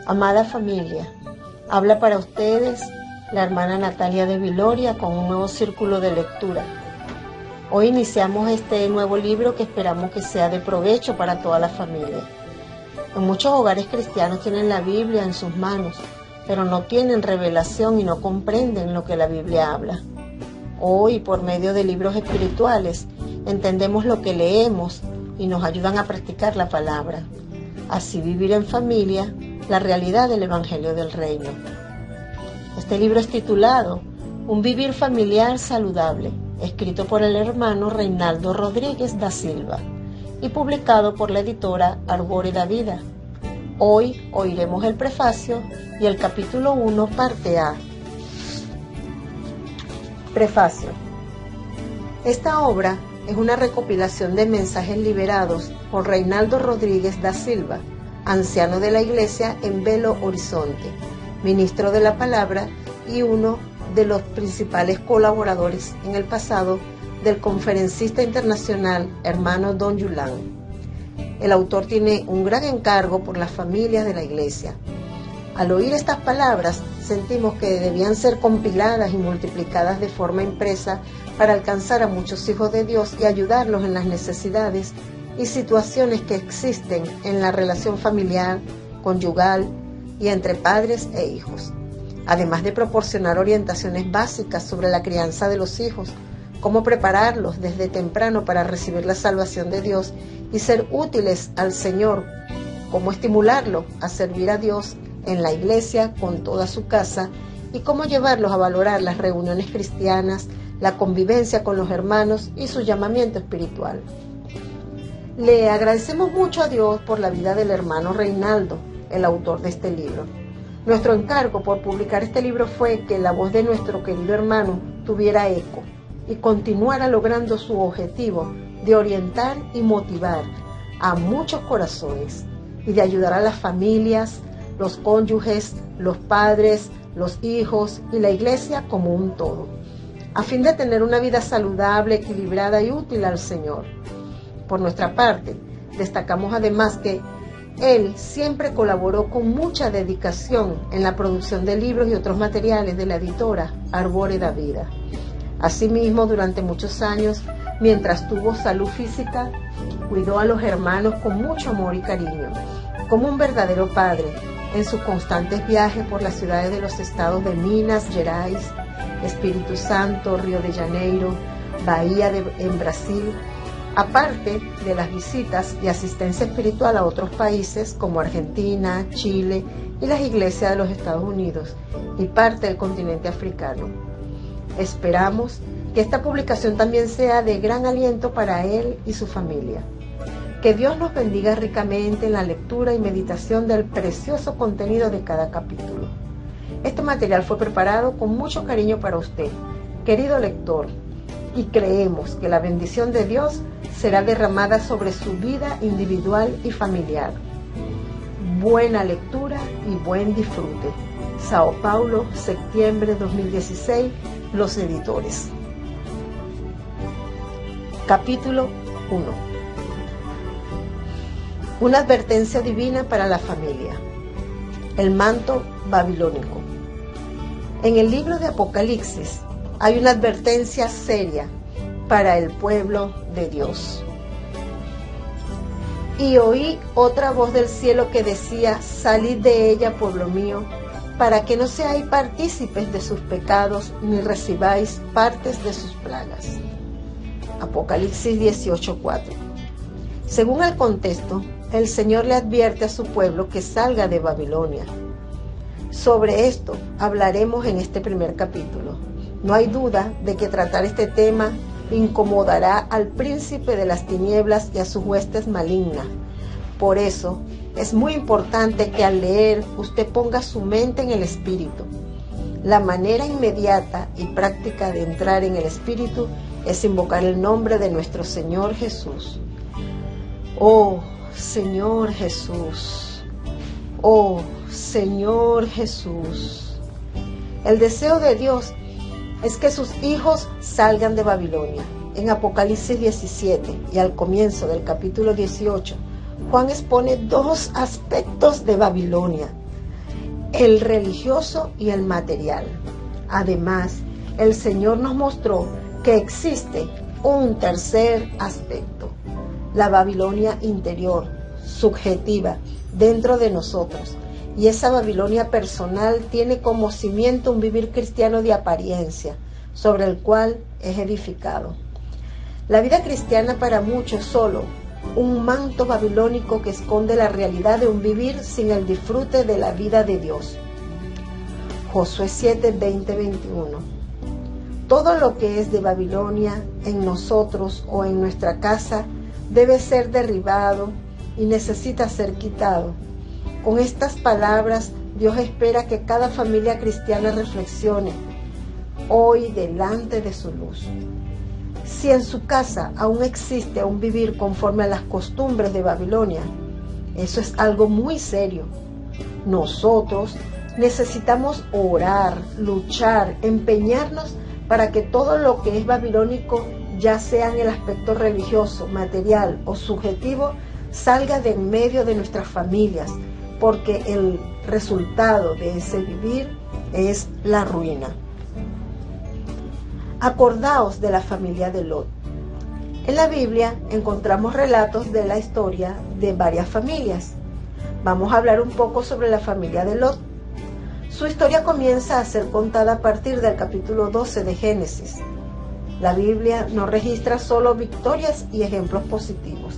Amada familia, habla para ustedes la hermana Natalia de Viloria con un nuevo círculo de lectura. Hoy iniciamos este nuevo libro que esperamos que sea de provecho para toda la familia. En muchos hogares cristianos tienen la Biblia en sus manos, pero no tienen revelación y no comprenden lo que la Biblia habla. Hoy, por medio de libros espirituales, entendemos lo que leemos y nos ayudan a practicar la palabra. Así vivir en familia la realidad del Evangelio del Reino. Este libro es titulado Un vivir familiar saludable, escrito por el hermano Reinaldo Rodríguez da Silva y publicado por la editora Arbore da Vida. Hoy oiremos el prefacio y el capítulo 1, parte A. Prefacio. Esta obra es una recopilación de mensajes liberados por Reinaldo Rodríguez da Silva, anciano de la Iglesia en Belo Horizonte, ministro de la Palabra y uno de los principales colaboradores en el pasado del conferencista internacional hermano Don Yulán. El autor tiene un gran encargo por las familias de la Iglesia. Al oír estas palabras, sentimos que debían ser compiladas y multiplicadas de forma impresa para alcanzar a muchos hijos de Dios y ayudarlos en las necesidades y situaciones que existen en la relación familiar, conyugal y entre padres e hijos, además de proporcionar orientaciones básicas sobre la crianza de los hijos, cómo prepararlos desde temprano para recibir la salvación de Dios y ser útiles al Señor, cómo estimularlos a servir a Dios en la iglesia con toda su casa y cómo llevarlos a valorar las reuniones cristianas, la convivencia con los hermanos y su llamamiento espiritual. Le agradecemos mucho a Dios por la vida del hermano Reinaldo, el autor de este libro. Nuestro encargo por publicar este libro fue que la voz de nuestro querido hermano tuviera eco y continuara logrando su objetivo de orientar y motivar a muchos corazones y de ayudar a las familias, los cónyuges, los padres, los hijos y la iglesia como un todo, a fin de tener una vida saludable, equilibrada y útil al Señor. Por nuestra parte, destacamos además que él siempre colaboró con mucha dedicación en la producción de libros y otros materiales de la editora Arbore da Vida. Asimismo, durante muchos años, mientras tuvo salud física, cuidó a los hermanos con mucho amor y cariño, como un verdadero padre, en sus constantes viajes por las ciudades de los estados de Minas Gerais, Espíritu Santo, Río de Janeiro, Bahía en Brasil, aparte de las visitas y asistencia espiritual a otros países como Argentina, Chile y las iglesias de los Estados Unidos y parte del continente africano. Esperamos que esta publicación también sea de gran aliento para él y su familia. Que Dios nos bendiga ricamente en la lectura y meditación del precioso contenido de cada capítulo. Este material fue preparado con mucho cariño para usted, querido lector, y creemos que la bendición de Dios será derramada sobre su vida individual y familiar. Buena lectura y buen disfrute. Sao Paulo, septiembre 2016, Los Editores. Capítulo 1. Una advertencia divina para la familia. El manto babilónico. En el libro de Apocalipsis hay una advertencia seria para el pueblo de Dios. Y oí otra voz del cielo que decía: salid de ella, pueblo mío, para que no seáis partícipes de sus pecados, ni recibáis partes de sus plagas. Apocalipsis 18:4. Según el contexto, el Señor le advierte a su pueblo que salga de Babilonia. Sobre esto hablaremos en este primer capítulo. No hay duda de que tratar este tema incomodará al príncipe de las tinieblas y a sus huestes malignas. Por eso, es muy importante que al leer usted ponga su mente en el Espíritu. La manera inmediata y práctica de entrar en el Espíritu es invocar el nombre de nuestro Señor Jesús. Oh, Señor Jesús. Oh, Señor Jesús. El deseo de Dios es que sus hijos salgan de Babilonia. En Apocalipsis 17 y al comienzo del capítulo 18, Juan expone dos aspectos de Babilonia: el religioso y el material. Además, el Señor nos mostró que existe un tercer aspecto, la Babilonia interior, subjetiva, dentro de nosotros. Y esa Babilonia personal tiene como cimiento un vivir cristiano de apariencia, sobre el cual es edificado. La vida cristiana para muchos es solo un manto babilónico que esconde la realidad de un vivir sin el disfrute de la vida de Dios. Josué 7, 20, 21. Todo lo que es de Babilonia en nosotros o en nuestra casa debe ser derribado y necesita ser quitado. Con estas palabras, Dios espera que cada familia cristiana reflexione hoy delante de su luz. Si en su casa aún existe un vivir conforme a las costumbres de Babilonia, eso es algo muy serio. Nosotros necesitamos orar, luchar, empeñarnos para que todo lo que es babilónico, ya sea en el aspecto religioso, material o subjetivo, salga de en medio de nuestras familias, porque el resultado de ese vivir es la ruina. Acordaos de la familia de Lot. En la Biblia encontramos relatos de la historia de varias familias. Vamos a hablar un poco sobre la familia de Lot. Su historia comienza a ser contada a partir del capítulo 12 de Génesis. La Biblia no registra solo victorias y ejemplos positivos.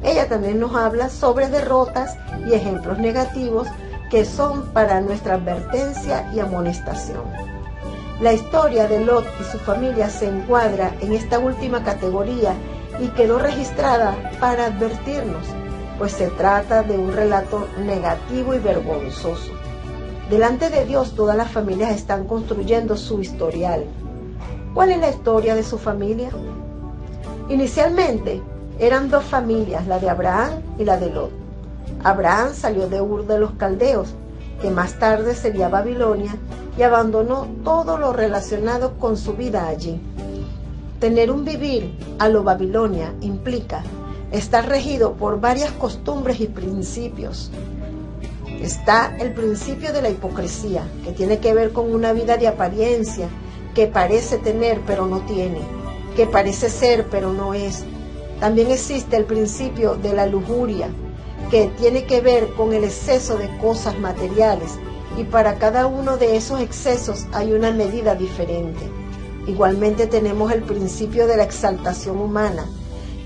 Ella también nos habla sobre derrotas y ejemplos negativos que son para nuestra advertencia y amonestación. La historia de Lot y su familia se encuadra en esta última categoría y quedó registrada para advertirnos, pues se trata de un relato negativo y vergonzoso. Delante de Dios todas las familias están construyendo su historial. ¿Cuál es la historia de su familia? Inicialmente eran dos familias, la de Abraham y la de Lot. Abraham salió de Ur de los Caldeos, que más tarde sería Babilonia, y abandonó todo lo relacionado con su vida allí. Tener un vivir a lo Babilonia implica estar regido por varias costumbres y principios. Está el principio de la hipocresía, que tiene que ver con una vida de apariencia, que parece tener pero no tiene, que parece ser pero no es. También existe el principio de la lujuria, que tiene que ver con el exceso de cosas materiales, y para cada uno de esos excesos hay una medida diferente. Igualmente tenemos el principio de la exaltación humana,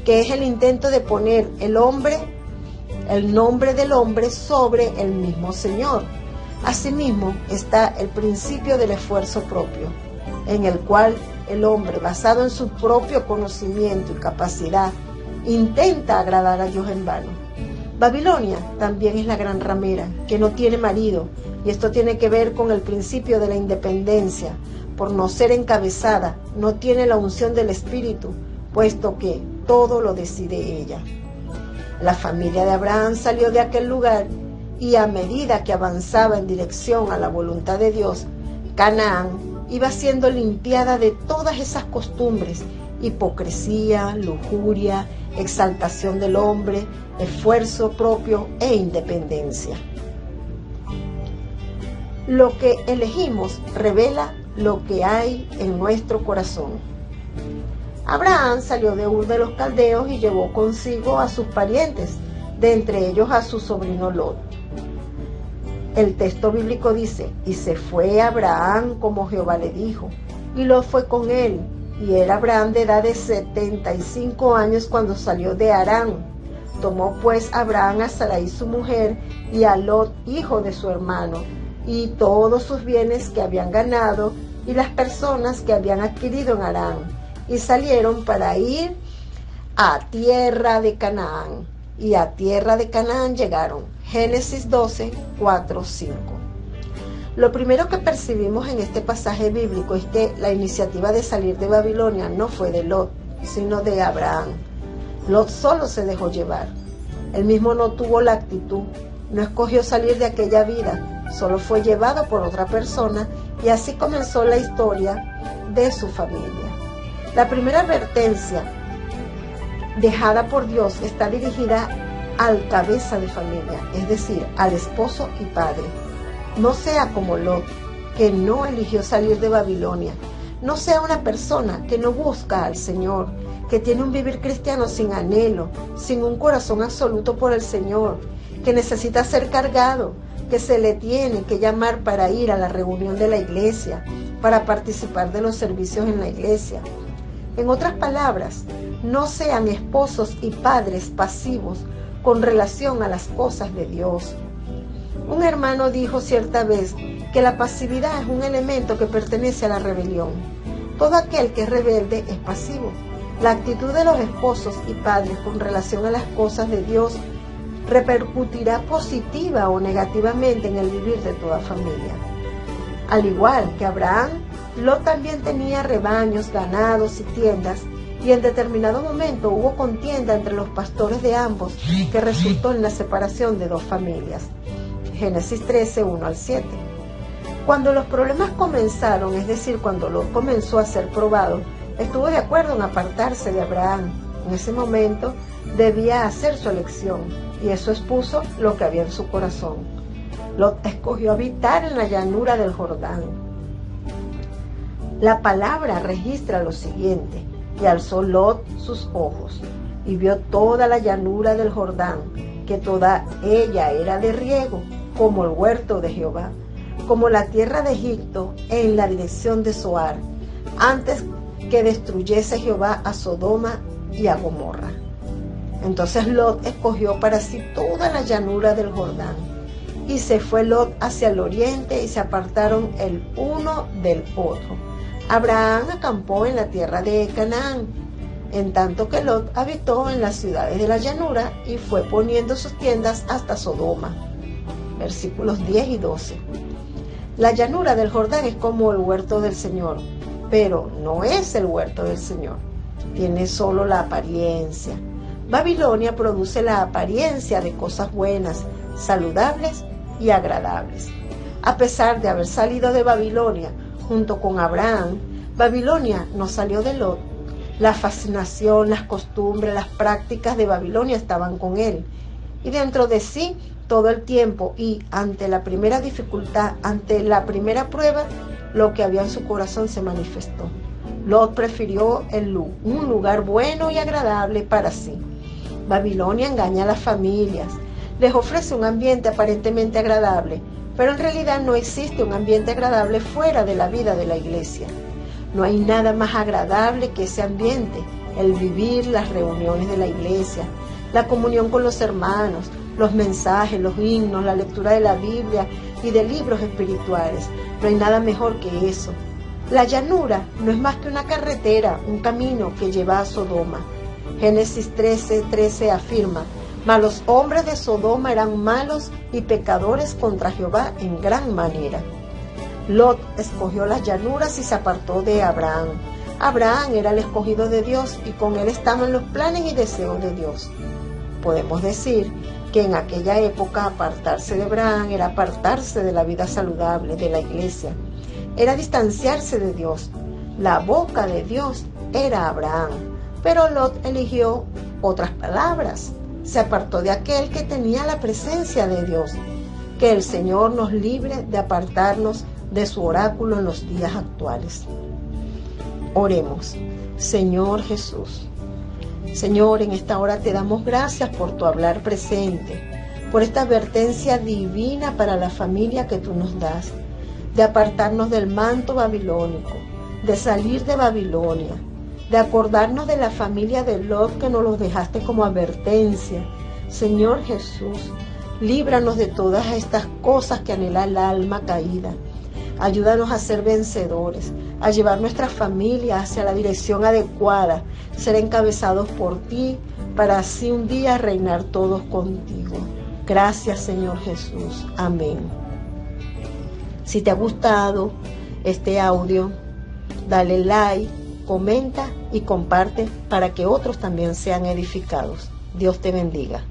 que es el intento de poner el nombre del hombre sobre el mismo Señor. Asimismo está el principio del esfuerzo propio, en el cual el hombre, basado en su propio conocimiento y capacidad, intenta agradar a Dios en vano. Babilonia también es la gran ramera, que no tiene marido, y esto tiene que ver con el principio de la independencia. Por no ser encabezada, no tiene la unción del Espíritu, puesto que todo lo decide ella. La familia de Abraham salió de aquel lugar y a medida que avanzaba en dirección a la voluntad de Dios, Canaán iba siendo limpiada de todas esas costumbres: hipocresía, lujuria, exaltación del hombre, esfuerzo propio e independencia. Lo que elegimos revela lo que hay en nuestro corazón. Abraham salió de Ur de los Caldeos y llevó consigo a sus parientes, de entre ellos a su sobrino Lot. El texto bíblico dice: y se fue Abraham como Jehová le dijo, y Lot fue con él, y era Abraham de edad de 75 años cuando salió de Harán. Tomó pues Abraham a Sarai su mujer, y a Lot hijo de su hermano, y todos sus bienes que habían ganado, y las personas que habían adquirido en Harán, y salieron para ir a tierra de Canaán, y a tierra de Canaán llegaron. Génesis 12, 4, 5. Lo primero que percibimos en este pasaje bíblico es que la iniciativa de salir de Babilonia no fue de Lot, sino de Abraham. Lot solo se dejó llevar. Él mismo no tuvo la actitud, no escogió salir de aquella vida, solo fue llevado por otra persona, y así comenzó la historia de su familia. La primera advertencia dejada por Dios está dirigida al cabeza de familia, es decir, al esposo y padre. No sea como Lot, que no eligió salir de Babilonia. No sea una persona que no busca al Señor, que tiene un vivir cristiano sin anhelo, sin un corazón absoluto por el Señor, que necesita ser cargado, que se le tiene que llamar para ir a la reunión de la iglesia, para participar de los servicios en la iglesia. En otras palabras, no sean esposos y padres pasivos con relación a las cosas de Dios. Un hermano dijo cierta vez que la pasividad es un elemento que pertenece a la rebelión. Todo aquel que es rebelde es pasivo. La actitud de los esposos y padres con relación a las cosas de Dios repercutirá positiva o negativamente en el vivir de toda familia. Al igual que Abraham, Lot también tenía rebaños, ganados y tiendas, y en determinado momento hubo contienda entre los pastores de ambos que resultó en la separación de dos familias. Génesis 13, 1 al 7. Cuando los problemas comenzaron, es decir, cuando Lot comenzó a ser probado, estuvo de acuerdo en apartarse de Abraham. En ese momento debía hacer su elección, y eso expuso lo que había en su corazón. Lot escogió habitar en la llanura del Jordán. La palabra registra lo siguiente: y alzó Lot sus ojos, y vio toda la llanura del Jordán, que toda ella era de riego, como el huerto de Jehová, como la tierra de Egipto en la dirección de Zoar, antes que destruyese Jehová a Sodoma y a Gomorra. Entonces Lot escogió para sí toda la llanura del Jordán, y se fue Lot hacia el oriente, y se apartaron el uno del otro. Abraham acampó en la tierra de Canaán, en tanto que Lot habitó en las ciudades de la llanura y fue poniendo sus tiendas hasta Sodoma. Versículos 10 y 12. La llanura del Jordán es como el huerto del Señor, pero no es el huerto del Señor. Tiene solo la apariencia. Babilonia produce la apariencia de cosas buenas, saludables y agradables. A pesar de haber salido de Babilonia junto con Abraham, Babilonia no salió de Lot. La fascinación, las costumbres, las prácticas de Babilonia estaban con él. Y dentro de sí, todo el tiempo, y ante la primera dificultad, ante la primera prueba, lo que había en su corazón se manifestó. Lot prefirió un lugar bueno y agradable para sí. Babilonia engaña a las familias, les ofrece un ambiente aparentemente agradable, pero en realidad no existe un ambiente agradable fuera de la vida de la iglesia. No hay nada más agradable que ese ambiente, el vivir las reuniones de la iglesia, la comunión con los hermanos, los mensajes, los himnos, la lectura de la Biblia y de libros espirituales. No hay nada mejor que eso. La llanura no es más que una carretera, un camino que lleva a Sodoma. Génesis 13:13 afirma: mas los hombres de Sodoma eran malos y pecadores contra Jehová en gran manera. Lot escogió las llanuras y se apartó de Abraham. Abraham era el escogido de Dios y con él estaban los planes y deseos de Dios. Podemos decir que en aquella época apartarse de Abraham era apartarse de la vida saludable de la iglesia, era distanciarse de Dios. La boca de Dios era Abraham, pero Lot eligió otras palabras. Se apartó de aquel que tenía la presencia de Dios. Que el Señor nos libre de apartarnos de su oráculo en los días actuales. Oremos. Señor Jesús, Señor, en esta hora te damos gracias por tu hablar presente, por esta advertencia divina para la familia que tú nos das, de apartarnos del manto babilónico, de salir de Babilonia, de acordarnos de la familia de Lot que nos los dejaste como advertencia. Señor Jesús, líbranos de todas estas cosas que anhela el alma caída. Ayúdanos a ser vencedores, a llevar nuestra familia hacia la dirección adecuada, ser encabezados por ti, para así un día reinar todos contigo. Gracias, Señor Jesús. Amén. Si te ha gustado este audio, dale like, comenta y comparte para que otros también sean edificados. Dios te bendiga.